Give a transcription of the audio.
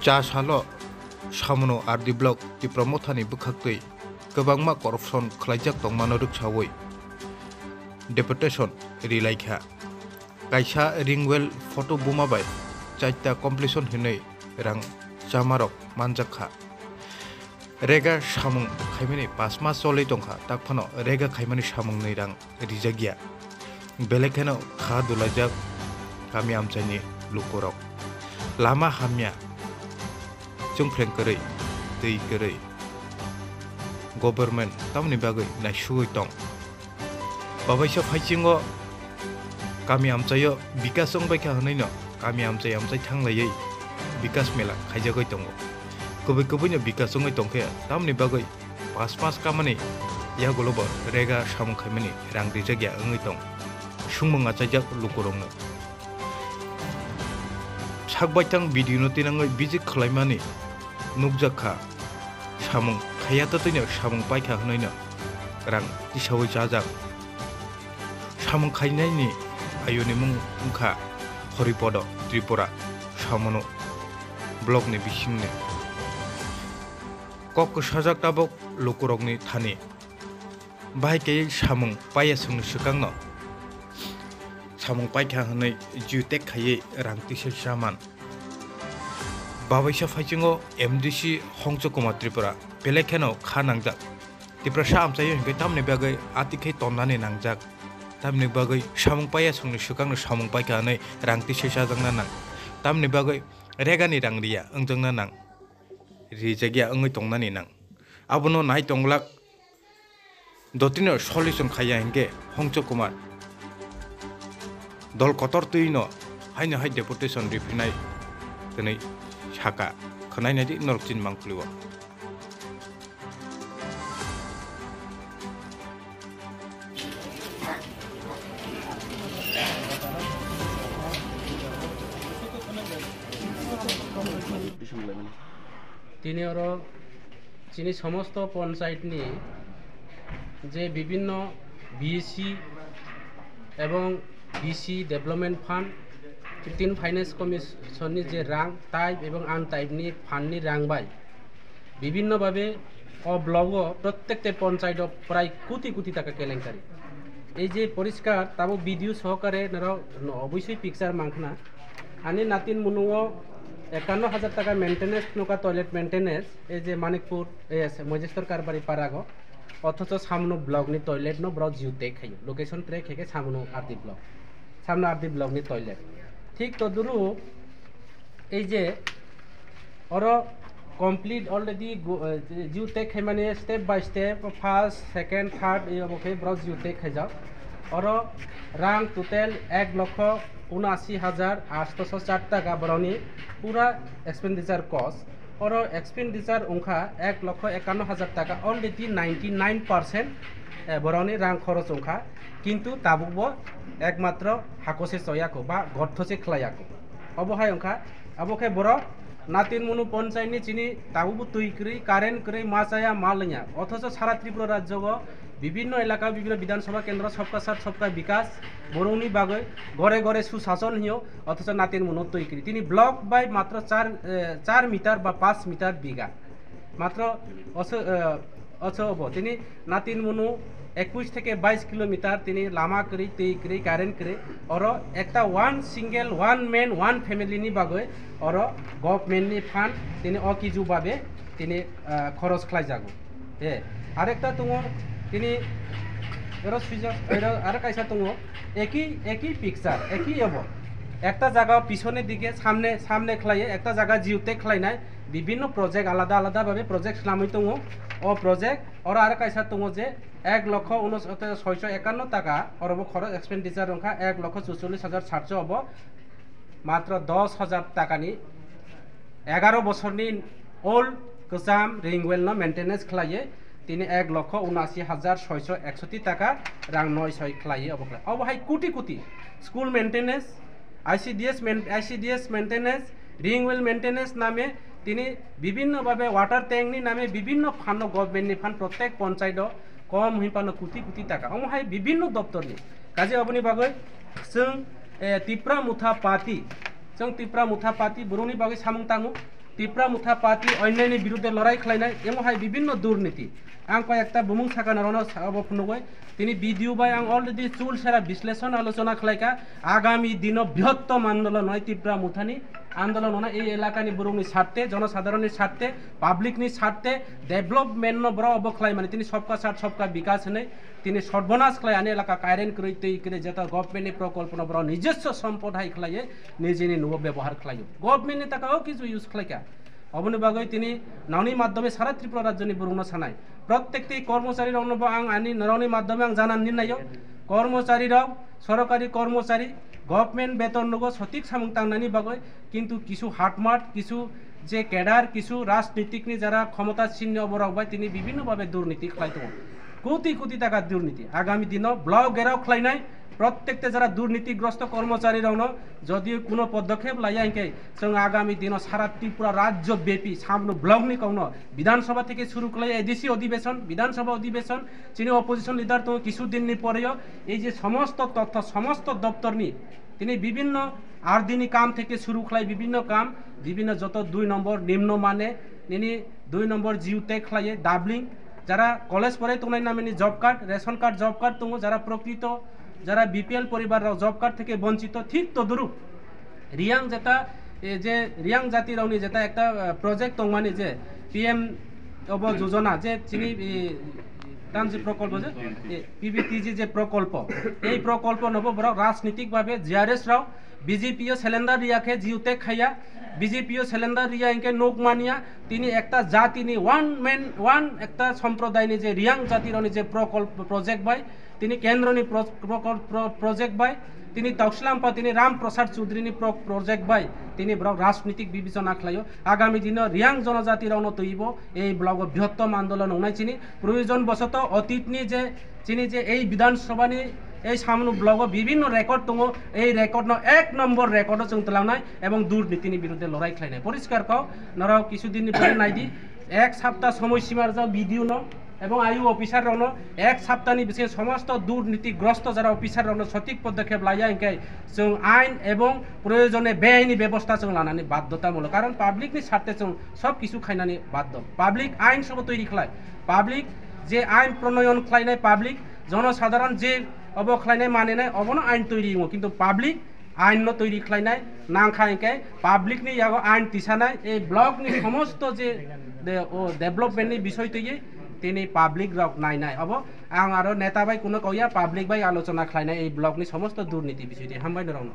चा सालो सामनो आरदि ब्लक तिप्रमथानि बुखाक्तै गोबांमा करपसन खलाइजाक तंमानो रैखावै डेपुटेशन रिलाइखा कायसा रिंवेल फटो बुमाबाय चाइटा कमप्लिसन हिनै रां जामारक मानजाखा रेगा सामुं खायमानि 5 मास चलै दंखा ताकफानो रेगा खायमानि सामुंनि रां रिजागिया बेलेखानो खा दुलाइजाक गामि आमचाइनि लुकरक लामा हामिया जोंफ्रें गोरै दै गोरै गभर्नमेन्ट तामनि बागै नायसुगै दं बाबायसा फाइचिंगो गामि आमचायो बिकास बायखा होनैनो गामि आमचाय थांलायै बिकास मेला खायजागै दङ गुबै बिकासङै दंखे तामनि बागै पास कामानि यागलबो रेगा सामुं खायमानि रां रिजागिया ओङै दं सुंमङा चाइजाक लुकरंनो साकबायथां भिडिअ तिनाङै बिजि खलायमानि नुकजाखा सामुं खायातैनो सामुं पाइखा होनैनो रां दिसावै जाजाक सामुं खायनायनि आयुनि मुं उखा हरिपद त्रिपुरा सामनो ब्लकनि बिसिंनि कक साजाक ताबक लुकरकनि थानि बाहायके सामुं पाया सोंनो सिगांनो सामुं पाइखा होनै जिउटेक खायै रां तिसे सामान बाबायसा फाइचिंगो एमडीसी हंचो कुमार त्रिपुरा बेलेखेनो खा नांजाक त्रिपुरा सा आमचायो हिंखै तामनि बागै आतिखै तन्नानै नांजाक तामनि बागै सामुं पाया सोंनो सिगांनो सामुं पाइखा होनै रां तिसे साजांना नां तामनि बागै रेगानि रां रिया ओंजोंना नां रिजागिया ओङै तंनानै नां आबनो नाय तंलाक दतिनो सल्युशन खाया हिंखे हंचो कुमार दल कतर तुइनो हायनो हाय डेपुटेशन रिफिनाय दिनै साका खनायनायदि नरकचिन मांखुलिव তিনি ওর চিনি সমস্ত পঞ্চায়েতনি যে বিভিন্ন বিএসি এবং বিসি ডেভেলপমেন্ট ফান্ড 15 ফাইন্যান্স কমিশননি যে রাং টাইপ এবং আনটাইপনি ফান্ডনি রাং বাই বিভিন্নভাবে ব্লগ প্রত্যেকটা পঞ্চায়েত প্রায় কোটি টাকা কেলেঙ্কারি এই যে পরিষ্কার তাবো ভিডিও সহকারে অবশ্যই পিকচার মাংখনা আনি নাতিন মুনুও 51,000 টাকা মেনটেনেন্স নৌকা টয়লেট মেনটেনেন্স এই যে মানিকপুর মজেস্তর কারবারি পারাগ অথচ সামনো ব্লকনি টয়লেট নো ব্রক জিউতে খাই লোকেশন ট্রেক হেকে সামনো আরদি ব্লক সামনো আরদি ব্লকনি টয়লেট ঠিক তদুরু এই যে ওর কমপ্লিট অলরেডি জিউতে খাই মানে step by step first second third এই অবকে ব্রক জিউতে খাই যাও ওর রাং টোটাল 1,79,804 টাকা বরনি পুরা এক্সপেন্ডিচার কস্ট और एक्सपेंडिचार उनखा 1,51,000 टाका अलरेडी 99% बरनी रां खरच उनखा किंतु ताबुबो एकमात्र हाकोसे चयाको बा गर्थसे खलायाको अबहाय उनखा अबखे बर नातिन मुनु पंचायतनि चिनि ताबुबो तुइक्रि कारेन्ट क्रै माचाया मालया अथच सारा त्रिपुरा राज्यगो বিভিন্ন এলাকা বিভিন্ন বিধানসভা কেন্দ্র সবকা সাথ সবকা বিকাশ বরৌনি বাগৈ ঘরে ঘরে সুশাসন হিও অথচ নাতিন মুনো তৈরি তিনি ব্লক বাই মাত্র 4 মিটার বা 5 মিটার বিঘা মাত্র অছব তিনি নাতিন মুনো 21 থেকে 22 কিলোমিটার তিনি লামা করি তৈ করি কারেন্ট করে और একটা সিঙ্গেল ওয়ান ম্যান ওয়ান ফ্যামিলিনি বাগৈ और গভর্নমেন্টনি ফান্ড তিনি অকিজু বাবে তিনি খরচ খাই যাগো আরেকটা তোমার তিনি আর কাইসা দङ একই পিকচার একই এব একটা জায়গা পিছনের দিকে সামনে খেলায় একটা জায়গা জিওতে খেলাইনাই বিভিন্ন প্রজেক্ট আলাদা ভাবে প্রজেক্ট নামই দङ ও প্রজেক্ট আর কাইসা দङ যে 1,69,651 টাকা অরব খরচ এক্সপেন্ডিচার রংখা 1,44,700 হব মাত্র 10,000 টাকানি 11 বছরনি ওল্ড গোজাম রিংওয়েল ন মেনটেনেন্স খেলায় তিনি 1,79,661 টাকা রাং 900 খেলায় অবহাই কোটি school maintenance ICDS maintenance ring well maintenance নামে তিনি বিভিন্নভাবে ওয়াটার ট্যাঙ্কনি নামে বিভিন্ন ফান্ড গভর্নমেন্টনি ফান্ড প্রত্যেক পঞ্চায়েত কম হইপানো কোটি টাকা অমহাই বিভিন্ন দপ্তরনি কাজে অবনি বাগৈ जों तिप्रा मुथा पार्टी बर'नि बागै सामुं ताङो ত্রিপুরা মুথা পার্টি অন্যান্য বিরুদ্ধে লড়াই খালাইনাই এমহাই বিভিন্ন দুর্নীতি आं कयेकटा बुमुं साकानारावनो साबाफुनुबाय तिनि भिडिअ बाय आं अलरेडि चुल सेरा विश्लेषण आलोचना खालायका आगामी दिनाव बृहत्तम आंदोलन नय त्रिपुरा मुथानि आंदोलन होना এই এলাকাनि बरुंनि स्वार्थे जनसाधारणनि स्वार्थे पाब्लिकनि स्वार्थे डेभलपमेन्ट न बरा अबखलाय माने तिनि सबका साथ सबका विकास होनै तिनि सर्वनाश खालाय आनि एलाका कायरेन करै तै करे जेता गभर्नमेन्टनि प्रकल्प न बरा নিজস্ব सम्पद हाय खालाय निजेनि न'आव व्यवहार खालायो गभर्नमेन्टनि ताकाও কিছু ইউজ खालायका अबनि बागै तिनि नावनि माध्यमे सारा त्रिपुरा राज्यनि बरुंनो सानाय प्रत्येकटी कर्मचारी रावनोबो आं आनि नावनि माध्यमे आं जानानै नायो कर्मचारी राव सरकारी कर्मचारी गभर्नमेन्ट बेतन नगो सঠিক सामुं तांनायनि बागै किन्तु किछु हाटमाट किछु जे केडार किछु राजनीतिकनि যারা ক্ষমতাসীন অবরাवबाय तिनि বিভিন্নভাবে দুর্নীতি খালাय दङ কোটি কোটি টাকা দুর্নীতি आगामी दिनाव ब्लक घेराव खालायनाय प्रत्येकटे जरा दुर्नीतिग्रस्त कर्मचारी रावनो यदि कोनो पदक्षेप लाया इनके जों आगामी दिनाव सारा त्रिपुरा राज्य व्यापी सामनो ब्लकनि काउनो विधानसभा থেকে শুরু করে এডিসি অধিবেশন বিধানসভা অধিবেশন যিনি অপোজিশন লিডার তো কিছুদিন পরেও এই যে সমস্ত তথ্য সমস্ত দপ্তরনি তিনি বিভিন্ন আরদিনী কাম থেকে শুরু খাই বিভিন্ন কাম বিভিন্ন যত 2 নম্বর নিম্ন মানে নিনি 2 নম্বর জিউতে খাইয়ে ডাবলিং যারা কলেজ পড়ে তোনাই নামেনি job card ration card job card তো যারা প্রকৃত যারা বিপিএল পরিবার জব কার্ড থেকে বঞ্চিত ঠিক তদরূপ রিয়াং যেটা যে রিয়াং জাতি রাউনি যেটা একটা প্রজেক্ট দংমানি যে পিএম অব যোজনা যে চিনি যে প্রকল্প যে পিবিটিজি যে প্রকল্প এই প্রকল্প নব বড় রাজনৈতিকভাবে জিআরএস রাও বিজেপিও সিলিন্ডার রিয়াকে জিউতে খাইয়া বিজেপিও সিলিন্ডার রিয়া ইনকে নোক মানিয়া তিনি একটা জাতিনি ওয়ান ম্যান ওয়ান একটা সম্প্রদায়নি যে রিয়াং জাতিরনি যে প্রকল্প প্রজেক্ট বাই তিনি কেন্দ্রনি প্রজেক্ট বাই তিনি তক্সলাম্পা তিনি রাম প্রসাদ চৌধুরীনি প্রজেক্ট বাই তিনি ব্লক রাজনৈতিক বিবেচনা খালাयो আগামী দিন রিয়াং জনজাতিরাवनो তৈব এই ব্লক বৃহত্তম আন্দোলন হনাইছিনি প্রয়োজন বশত অতীতনি যে চিনি যে এই বিধানসভানি এই সামনে ব্লগ বিভিন্ন রেকর্ড দङ এই রেকর্ড এক নম্বর রেকর্ড जों तलांनाय এবং দুর্নীতিनि বিরুদ্ধে লড়াই খালাयनाय পরিষ্কার কাও নরাও কিছুদিন পরে নাইদি এক সপ্তাহ সময়সীমার যা ভিডিও ন এবং আইউ অফিসার রাউনো এক সপ্তাহনি বিশেষ সমস্ত দুর্নীতিগ্রস্ত যারা অফিসার রাউনো সঠিক পদক্ষেপ লাইয়া ইনকাই जों আইন এবং প্রয়োজনে বেআইনি ব্যবস্থা जों লানানি বাধ্যতামূলক কারণ পাবলিকনি স্বার্থে जों সব কিছু খাইনানি বাধ্য পাবলিক আইন সব তৈরি খালায় পাবলিক যে আইন প্রণয়ন খালায়নাय পাবলিক জনসাধারণ যে অবখলায়নাय মানেনাय অবনো আইন তৈরি কিন্তু পাবলিক আইন তৈরি খালায়নাय নাংখাইকে পাবলিকনি ইয়াগো আইন তিসানায় এই ব্লকনি সমস্ত যে ডেভেলপমেন্টনি বিষয় তৈরি তিনি পাবলিক রক নাই अब आं आरो नेता बाय कोनो कया पाब्लिक बाय आलोचना खालायनाय এই ব্লকনি সমস্ত দুর্নীতি বিষয়টি হামबाय नरावनो